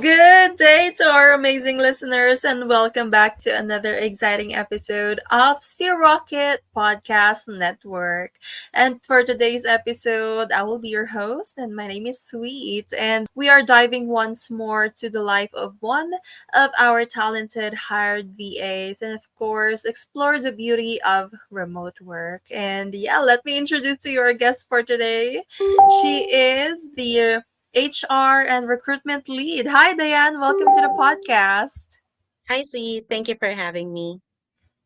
Good day to our amazing listeners, and welcome back to another exciting episode of Sphere Rocket Podcast Network. And for today's episode, I will be your host, and my name is Sweet. And we are diving once more to the life of one of our talented hired VAs, and of course, explore the beauty of remote work. And yeah, let me introduce to you our guest for today. She is the HR and recruitment lead. Hi, Diane. Welcome to the podcast. Hi, sweet. Thank you for having me.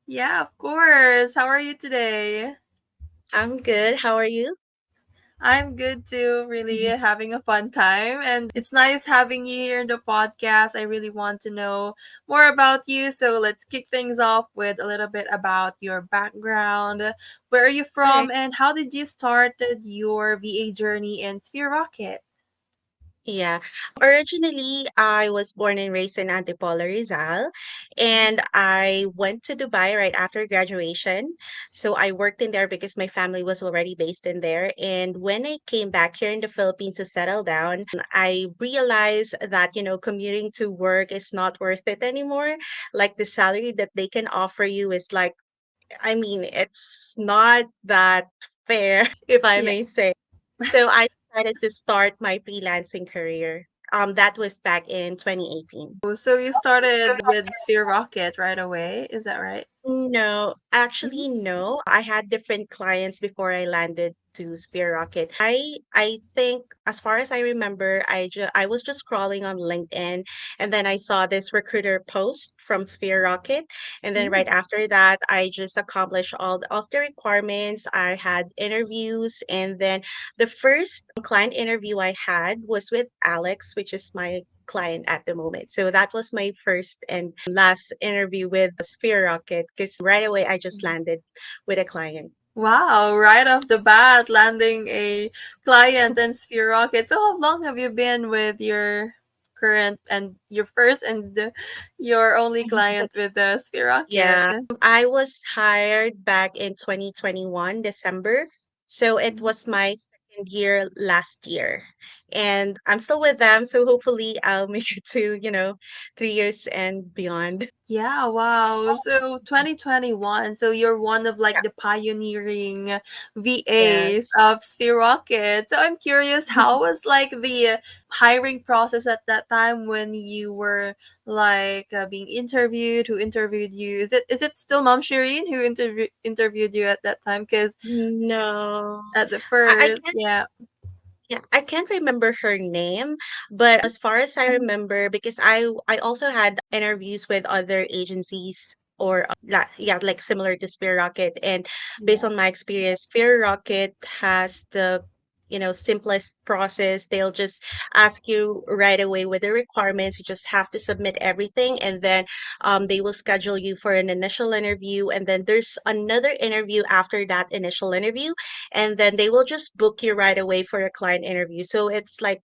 Yeah, of course. How are you today? I'm good. How are you? I'm good too, really Mhm. having a fun time. And it's nice having you here in the podcast. I really want to know more about you. So let's kick things off with a little bit about your background. Where are you All right. from, and how did you start your VA journey in Sphere Rocket? Yeah. Originally, I was born and raised in Antipolo, Rizal, and I went to Dubai right after graduation. So I worked in there because my family was already based in there. And when I came back here in the Philippines to settle down, I realized that, commuting to work is not worth it anymore. Like the salary that they can offer you is like, I mean, it's not that fair, if I Yeah. may say. So I decided to start my freelancing career. That was back in 2018. So you started with Sphere Rocket right away. Is that right? No, Mhm. actually, no. I had different clients before I landed to Spear Rocket. I think as far as I remember, I was just scrolling on LinkedIn and then I saw this recruiter post from Spear Rocket. And then Mm. right after that, I just accomplished all of the requirements. I had interviews, and then the first client interview I had was with Alex, which is my client at the moment. So that was my first and last interview with Sphere Rocket because right away I just landed with a client. Wow, right off the bat, landing a client and Sphere Rocket. So how long have you been with your current and your first and your only client with the Sphere Rocket? Yeah, I was hired back in 2021, December. So it was my second year last year. And I'm still with them. So hopefully I'll make it to, 3 years and beyond. Yeah, wow. So 2021. So you're one of like the pioneering VAs Yes. of Sphere Rocket. So I'm curious, how was like the hiring process at that time when you were like being interviewed? Who interviewed you? Is it still Mom Shireen who interviewed you at that time? Because No. at the I first, can't yeah. Yeah, I can't remember her name, but as far as I remember, because I also had interviews with other agencies or yeah, like similar to Spear Rocket, and based Yeah. on my experience, Spear Rocket has the simplest process. They'll just ask you right away with the requirements. You just have to submit everything, and then they will schedule you for an initial interview, and then there's another interview after that initial interview, and then they will just book you right away for a client interview. So it's like,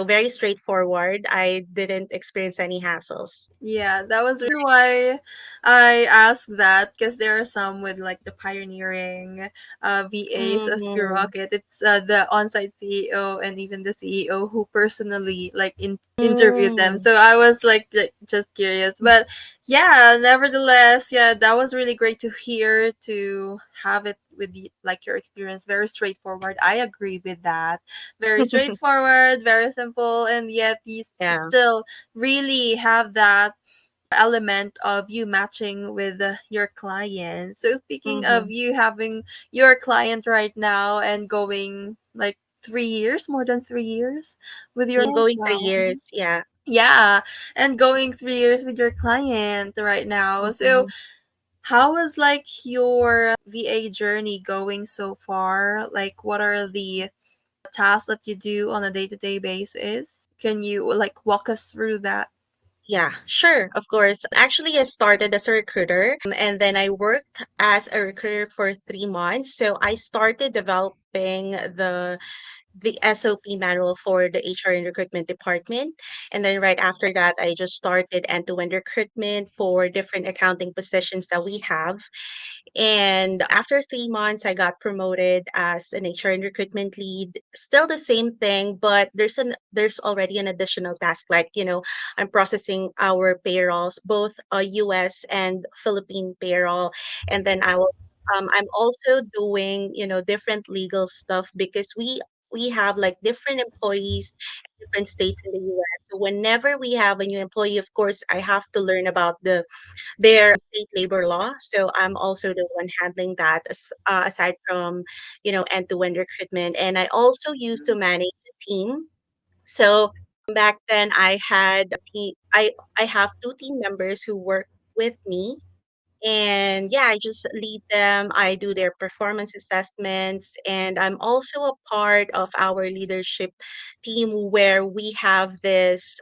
very straightforward. I didn't experience any hassles. Yeah, that was why I asked that, because there are some with like the pioneering VAs as your Mm-hmm. rocket. It's the on-site CEO and even the CEO who personally like interviewed them. Mm. So I was like just curious, but yeah, nevertheless, yeah, that was really great to hear, to have it with like your experience. Very straightforward. I agree with that. Very straightforward, very simple, and yet you Yeah. still really have that element of you matching with your client. So speaking Mm-hmm. of you having your client right now and going like 3 years, more than 3 years with your client. Going three Wow. years. Yeah. Yeah, and going 3 years with your client right now. So Mm-hmm. how was like your VA journey going so far? Like what are the tasks that you do on a day-to-day basis? Can you like walk us through that? Yeah, sure, of course. Actually, I started as a recruiter, and then I worked as a recruiter for 3 months. So I started developing the the SOP manual for the HR and recruitment department. And then right after that, I just started end-to-end recruitment for different accounting positions that we have. And after 3 months, I got promoted as an HR and recruitment lead. Still the same thing, but there's already an additional task. Like, I'm processing our payrolls, both US and Philippine payroll. And then I'm also doing, different legal stuff because we have like different employees in different states in the US. So whenever we have a new employee, of course, I have to learn about their state labor law. So I'm also the one handling that aside from, end-to-end recruitment. And I also used to manage a team. So back then I had a team, I have two team members who work with me. And yeah, I just lead them. I do their performance assessments. And I'm also a part of our leadership team where we have this,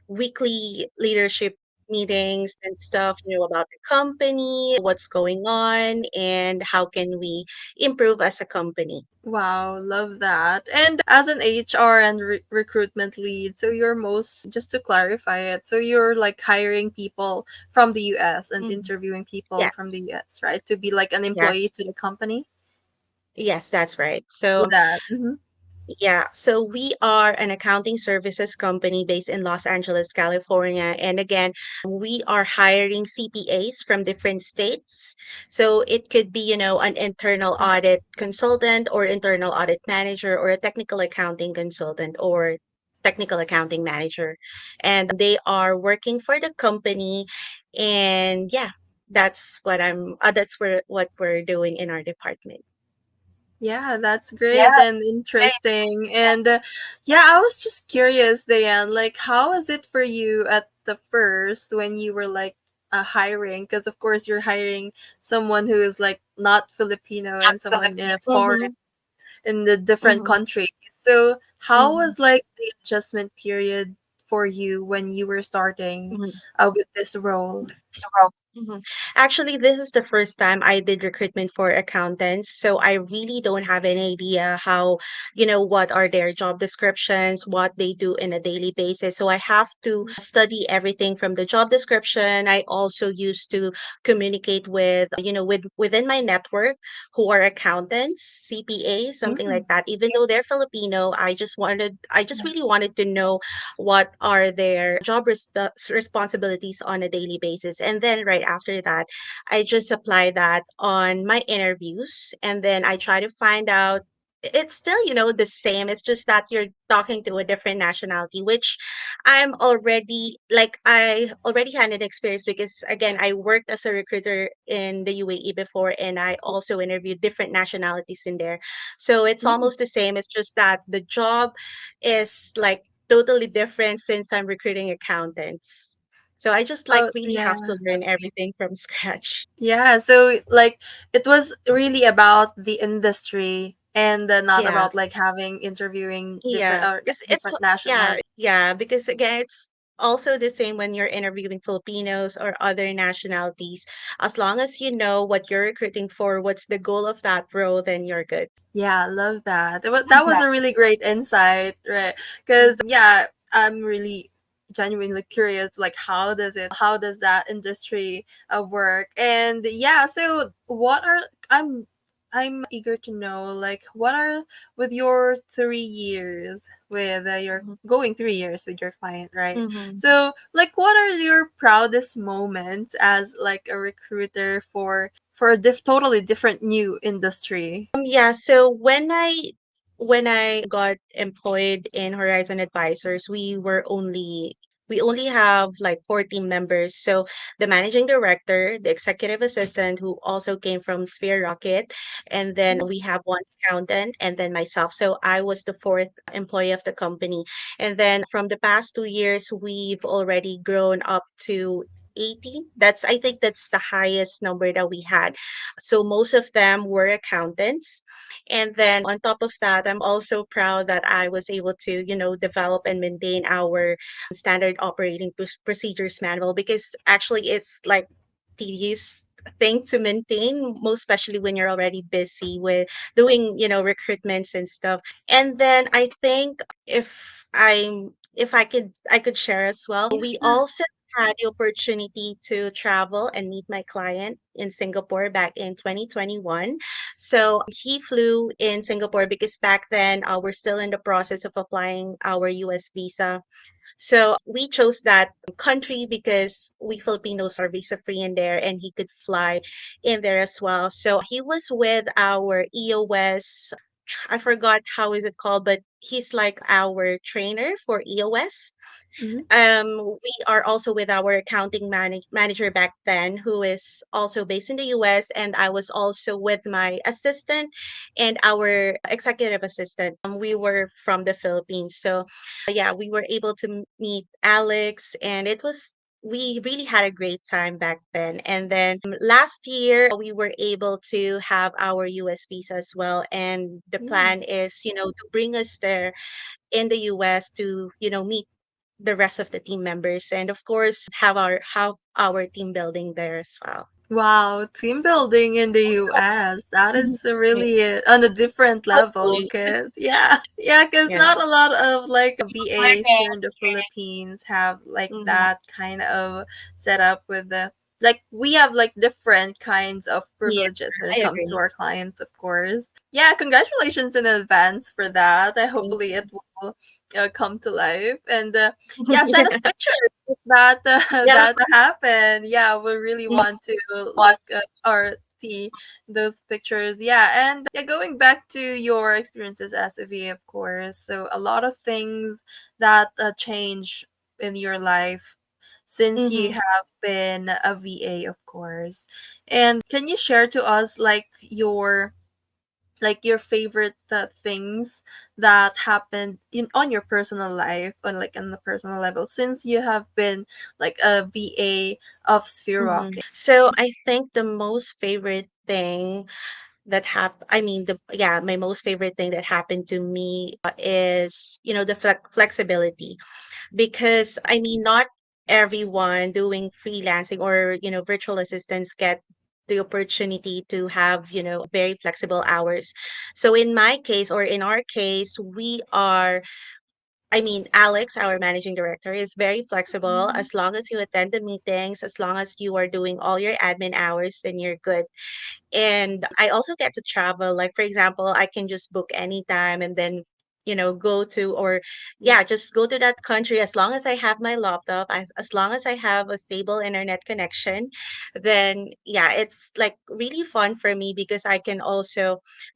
weekly leadership meetings and stuff, about the company, what's going on, and how can we improve as a company. Wow, love that. And as an HR and recruitment lead, so you're mostly, just to clarify it, so you're like hiring people from the US and Mhm. interviewing people from the Yes. US, right? To be like an employee Yes. to the company. Yes, that's right. Love that. Hmm. Yeah, so we are an accounting services company based in Los Angeles, California. And again, we are hiring CPAs from different states. So it could be, an internal audit consultant or internal audit manager or a technical accounting consultant or technical accounting manager. And they are working for the company. And yeah, that's what we're doing in our department. Yeah, that's great and interesting. And yeah, I was just curious, Diane, like how was it for you at the first when you were like hiring? Because of course you're hiring someone who is like not Filipino and someone in a foreign Mm-hmm, in the different mm-hmm, countries. So how mm-hmm. was like the adjustment period for you when you were starting Mhm. with this role? So mhm. Actually, this is the first time I did recruitment for accountants, so I really don't have any idea how, what are their job descriptions, what they do in a daily basis. So I have to study everything from the job description. I also used to communicate with, within my network who are accountants, CPAs, something Mm. like that. Even though they're Filipino, I just really wanted to know what are their responsibilities on a daily basis. And then right after that, I just apply that on my interviews. And then I try to find out it's still, the same. It's just that you're talking to a different nationality, which I already had an experience because again, I worked as a recruiter in the UAE before and I also interviewed different nationalities in there. So it's Mm. almost the same. It's just that the job is like totally different since I'm recruiting accountants. So I just like Oh really have yeah. to learn everything from scratch. Yeah, so like it was really about the industry and not Yeah. about like having interviewing different Yeah. Because it's different yeah, nationalities. yeah, because again it's also the same when you're interviewing Filipinos or other nationalities. As long as you know what you're recruiting for, what's the goal of that role, then you're good. Yeah, I love that. That was a really great insight, right? Because yeah, I'm really genuinely curious like how does that industry work? And yeah, so what are I'm eager to know like what are with your 3 years with your Mhm. going 3 years with your client, right? Mhm. So like what are your proudest moments as like a recruiter for a totally different new industry? Yeah, so when I got employed in Horizon Advisors, we only have like 14 members. So the managing director, the executive assistant who also came from Sphere Rocket, and then we have one accountant and then myself. So I was the fourth employee of the company. And then from the past 2 years, we've already grown up to 80. I think that's the highest number that we had. So most of them were accountants. And then on top of that, I'm also proud that I was able to, develop and maintain our standard operating procedures manual because actually it's like tedious thing to maintain, most especially when you're already busy with doing, recruitments and stuff. And then I think if I could share as well, we also had the opportunity to travel and meet my client in Singapore back in 2021. So he flew in Singapore because back then we're still in the process of applying our US visa. So we chose that country because we Filipinos are visa free in there and he could fly in there as well. So he was with our EOS. I forgot how is it called, but he's like our trainer for EOS. Mm-hmm. We are also with our accounting manager back then, who is also based in the US, and I was also with my assistant and our executive assistant. We were from the Philippines, so yeah, we were able to meet Alex, and we really had a great time back then. And then last year, we were able to have our US visa as well. And the plan is, to bring us there in the US to, meet the rest of the team members and of course have our team building there as well. Wow, team building in the US. That Mhm. is Yeah, really on a different level, hopefully. cause yeah, yeah, cause Yeah. not a lot of like VAs Okay. here in the Philippines have like Hmm. that kind of setup with the like we have like different kinds of Yeah, privileges when I it comes to agree. our clients, of course. Yeah, congratulations in advance for that. I Thank hopefully it you. will come to life and yeah, send us pictures that Yeah. that happened. Yeah, we really Mhm. want to look or see those pictures. Yeah, and yeah, going back to your experiences as a VA, of course. So a lot of things that change in your life since you Mhm. have been a VA, of course. And can you share to us like your favorite things that happened in on your personal life on like on the personal level since you have been like a VA of Sphere Mhm. Rocket. So I think the most favorite thing that I mean the yeah, my most favorite thing that happened to me is, the flexibility. Because I mean, not everyone doing freelancing or, virtual assistants get the opportunity to have, very flexible hours. So in my case, or in our case, I mean, Alex, our managing director, is very flexible. Mhm. As long as you attend the meetings, as long as you are doing all your admin hours, then you're good. And I also get to travel. Like, for example, I can just book anytime and then, go to, or yeah, just go to that country as long as I have my laptop, as long as I have a stable internet connection, then yeah, it's like really fun for me because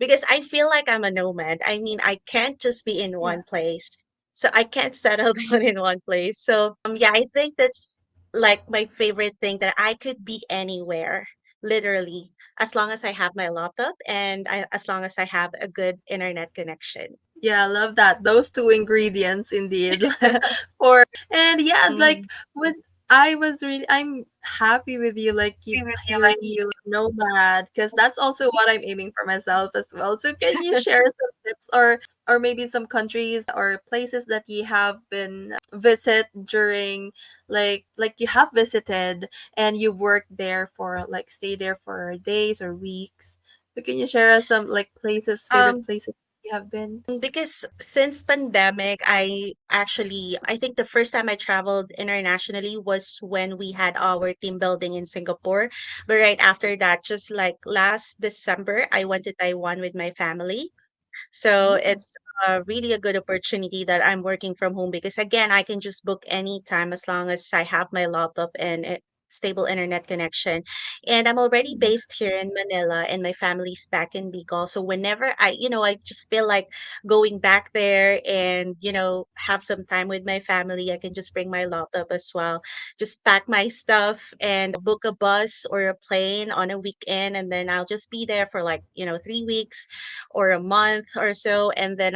because I feel like I'm a nomad. I mean, I can't just be in Yeah. one place. So I can't settle down in one place. So yeah, I think that's like my favorite thing that I could be anywhere, literally, as long as I have my laptop and as long as I have a good internet connection. Yeah, I love that. Those two ingredients indeed. For and yeah, like Mhm. with I'm happy with you like you nomad because that's also what I'm aiming for myself as well. So can you share some tips or maybe some countries or places that you have been visit during like you have visited and you worked there for like stay there for days or weeks. So can you share us some like places, favorite Um, places you have been? because since pandemic, I think the first time I traveled internationally was when we had our team building in Singapore. But right after that, just like last December, I went to Taiwan with my family. So Mm. it's really a good opportunity that I'm working from home because again, I can just book any time as long as I have my laptop and a stable internet connection. And I'm already based here in Manila and my family's back in Bicol. So whenever I just feel like going back there and, have some time with my family, I can just bring my laptop as well. Just pack my stuff and book a bus or a plane on a weekend and then I'll just be there for like, 3 weeks or a month or so. And then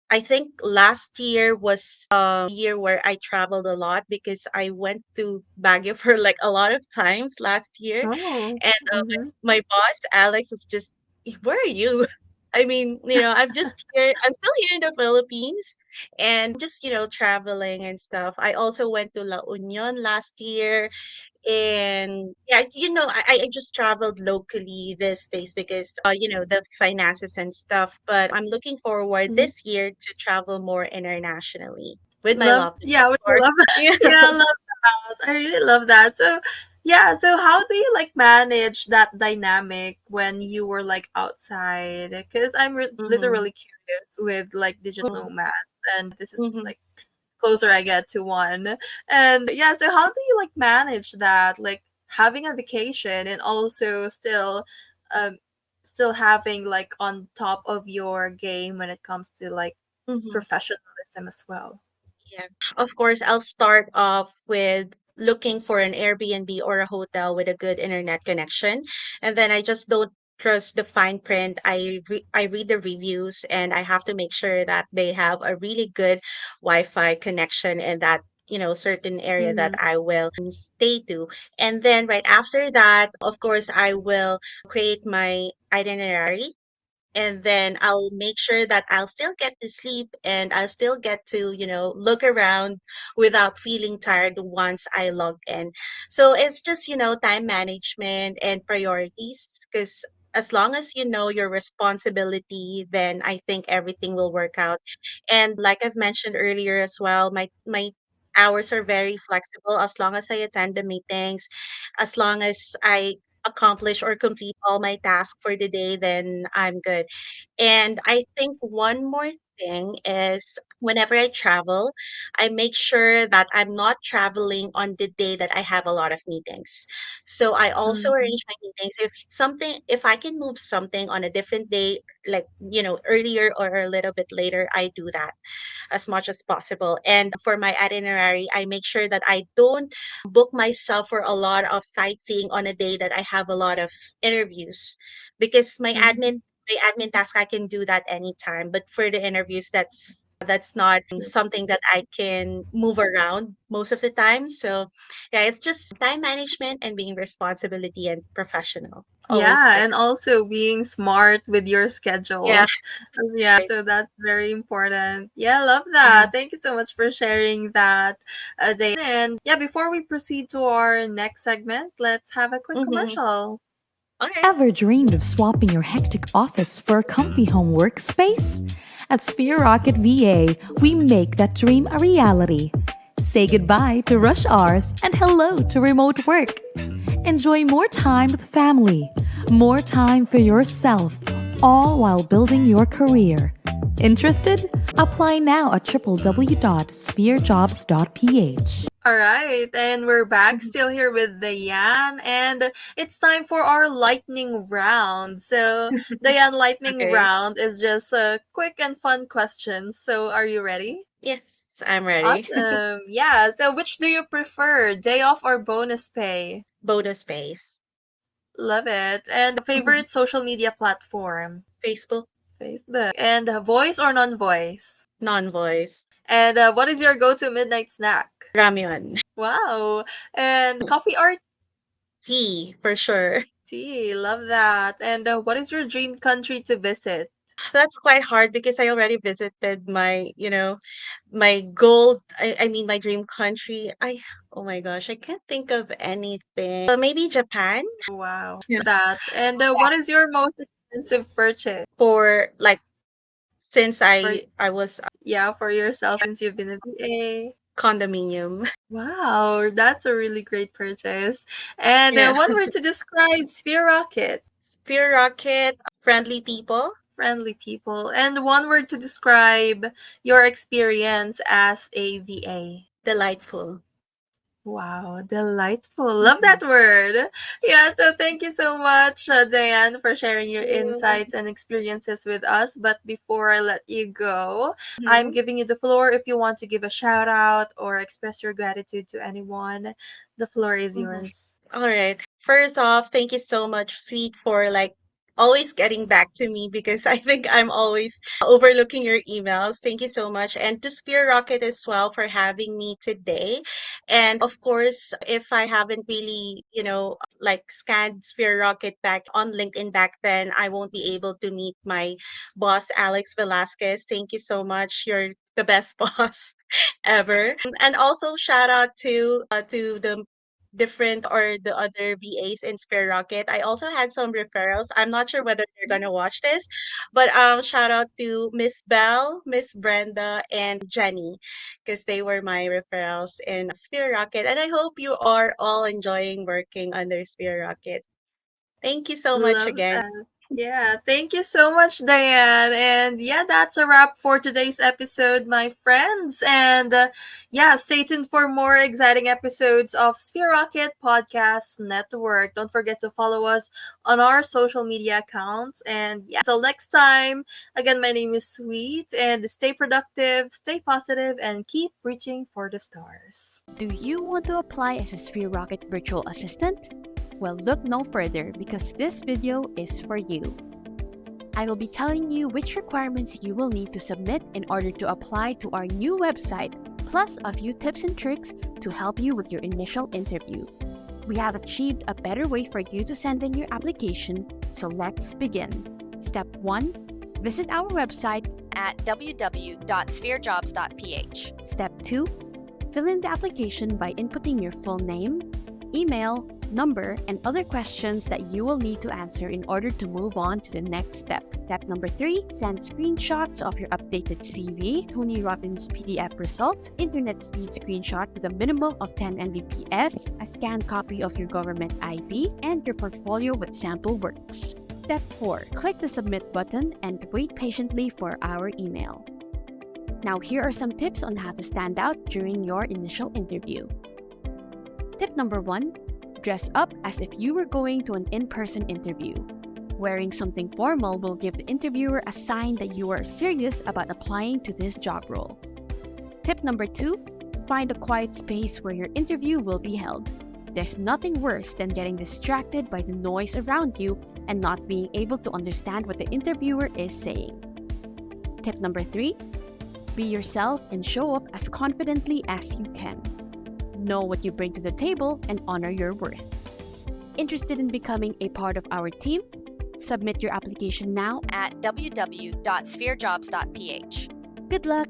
I think last year was year where I traveled a lot because I went to Baguio for like a lot of times last year. Oh. And Mhm. my boss, Alex, is just, where are you? I mean, I'm still here in the Philippines and I'm just, traveling and stuff. I also went to La Union last year And yeah, I just traveled locally these days because the finances and stuff. But I'm looking forward Mhm. this year to travel more internationally with my Love, loved ones, yeah, of would you course. love that? Yeah. Yeah, I love that. I really love that. So, yeah, so how do you like manage that dynamic when you were like outside? Because I'm Mm-hmm. literally curious with like digital nomads, and this is Mm-hmm. like closer I get to one. And yeah, so how do you like manage that, like having a vacation and also um, still having like on top of your game when it comes to like Mm-hmm. professionalism as well? Yeah. Of course, I'll start off with looking for an Airbnb or a hotel with a good internet connection. And then I just don't trust the fine print. I read the reviews and I have to make sure that they have a really good Wi-Fi connection in that, certain area that Mm-hmm. I will stay to. And then right after that, of course, I will create my itinerary, and then I'll make sure that I'll still get to sleep and I'll still get to, look around without feeling tired once I log in. So it's just, time management and priorities, because as long as you know your responsibility, then I think everything will work out. And like I've mentioned earlier as well, my hours are very flexible as long as I attend the meetings, as long as I accomplish or complete all my tasks for the day, then I'm good. And I think one more thing is whenever I travel, I make sure that I'm not traveling on the day that I have a lot of meetings. So I also Mm-hmm. arrange my meetings. If I can move something on a different day, like, earlier or a little bit later, I do that as much as possible. And for my itinerary, I make sure that I don't book myself for a lot of sightseeing on a day that I have a lot of interviews, because my admin task, I can do that anytime. But for the interviews, that's not something that I can move around most of the time. So yeah, it's just time management and being responsibility and professional. Always Yeah, pick. and also being smart with your Yeah. schedules. Yeah, Right. so that's very important. Yeah, I love Mhm. that. Thank you so much for sharing that, Diane. And yeah, before we proceed to our next segment, let's have a quick Mhm. commercial. All right. Ever dreamed of swapping your hectic office for a comfy home workspace? At Sphere Rocket VA, we make that dream a reality. Say goodbye to rush hours and hello to remote work. Enjoy more time with family, more time for yourself, all while building your career. Interested? Apply now at www.spherejobs.ph. All right, and we're back Mhm. still here with Diane, and it's time for our lightning round. So, Diane, lightning Okay. round is just a quick and fun questions. So, are you ready? Yes, I'm ready. Awesome. Yeah. So, which do you prefer, day off or bonus pay? Bonus space. Love it. And Mhm. favorite social media platform? Facebook, Facebook. And voice or non-voice? non-voice, And what is your go-to midnight snack? ramyun, Wow. And coffee or tea for sure. tea? Love that. And what is your dream country to visit? That's quite hard because I already visited my goal. I mean, my dream country. Oh my gosh, I can't think of anything. Maybe Japan. Wow. Yeah. That. And what is your most expensive purchase For like, since for I was yeah, for yourself since you've been a VA? condominium. Wow, that's a really great purchase. And Yeah. one word to describe Sphere Rocket, Spear rocket, friendly people, friendly people. And one word to describe your experience as a VA. delightful. Wow, delightful. Love Mhm. that word. Yeah, so thank you so much, Diane, for sharing your Mhm. insights and experiences with us. But before I let you go, I'm Mhm. giving you the floor if you want to give a shout out or express your gratitude to anyone. The floor is Mhm. yours. All right. First off, thank you so much, Sweet, for like always getting back to me, because I think I'm always overlooking your emails. Thank you so much. And to Spear Rocket as well for having me today. And of course, if I haven't really, like scanned Spear Rocket back on LinkedIn back then, I won't be able to meet my boss, Alex Velasquez. Thank you so much. You're the best boss ever. And also shout out to different or the other VAs in Spare Rocket. I also had some referrals. I'm not sure whether they're gonna watch this, but shout out to Miss Belle, Miss Brenda, and Jenny, because they were my referrals in Sphere Rocket. And I hope you are all enjoying working under Sphere Rocket. Thank you so much Love again. that. Yeah, thank you so much, Diane. And yeah, that's a wrap for today's episode, my friends. And yeah, stay tuned for more exciting episodes of Sphere Rocket Podcast Network. Don't forget to follow us on our social media accounts. And yeah, until next time, again, my name is Sweet. And stay productive, stay positive, and keep reaching for the stars. Do you want to apply as a Sphere Rocket virtual assistant? Well, look no further because this video is for you. I will be telling you which requirements you will need to submit in order to apply to our new website, plus a few tips and tricks to help you with your initial interview. We have achieved a better way for you to send in your application, so let's begin. Step 1. Visit our website at www.spherejobs.ph. Step 2. Fill in the application by inputting your full name, email, number, and other questions that you will need to answer in order to move on to the next step. Step number 3, send screenshots of your updated CV, Tony Robbins PDF result, internet speed screenshot with a minimum of 10 Mbps, a scanned copy of your government ID, and your portfolio with sample works. Step 4, click the submit button and wait patiently for our email. Now here are some tips on how to stand out during your initial interview. Tip number 1, dress up as if you were going to an in-person interview. Wearing something formal will give the interviewer a sign that you are serious about applying to this job role. Tip number 2, find a quiet space where your interview will be held. There's nothing worse than getting distracted by the noise around you and not being able to understand what the interviewer is saying. Tip number 3, be yourself and show up as confidently as you can. Know what you bring to the table and honor your worth. Interested in becoming a part of our team? Submit your application now at www.spherejobs.ph. Good luck!